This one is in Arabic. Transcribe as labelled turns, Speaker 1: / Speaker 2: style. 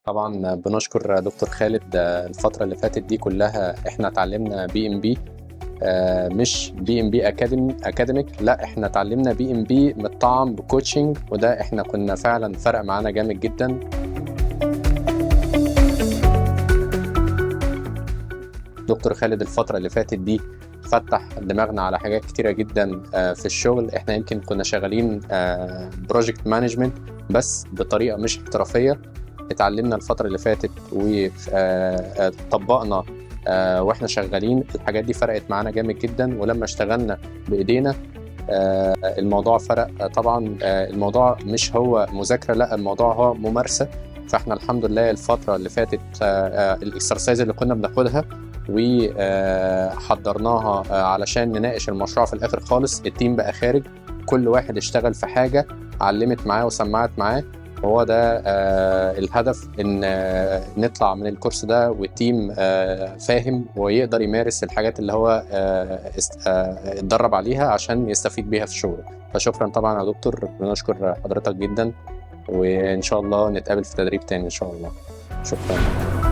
Speaker 1: طبعا بنشكر دكتور خالد. الفترة اللي فاتت دي كلها احنا اتعلمنا BMB، مش BMB اكاديميك، لا احنا اتعلمنا BMB متطعم بكوتشنج، وده احنا كنا فعلا فرق معانا جامد جدا. دكتور خالد الفترة اللي فاتت دي فتح دماغنا على حاجات كتيرة جدا في الشغل. احنا يمكن كنا شغالين بروجكت مانجمنت بس بطريقة مش احترافية. اتعلمنا الفترة اللي فاتت وطبقنا واحنا شغالين. الحاجات دي فرقت معانا جامد جدا، ولما اشتغلنا بايدينا الموضوع فرق. طبعا الموضوع مش هو مذاكرة، لا الموضوع هو ممارسة. فاحنا الحمد لله الفترة اللي فاتت الاكسرسايز اللي كنا بناخدها وحضرناها علشان نناقش المشروع في الاخر خالص، التيم بقى خارج كل واحد اشتغل في حاجة علمت معاه وسمعت معاه. هو ده الهدف، ان نطلع من الكورس ده والتيم فاهم ويقدر يمارس الحاجات اللي هو اتدرب عليها عشان يستفيد بيها في شغله. فشكرا طبعا يا دكتور، بنشكر حضرتك جدا، وان شاء الله نتقابل في تدريب تاني ان شاء الله. شكرا.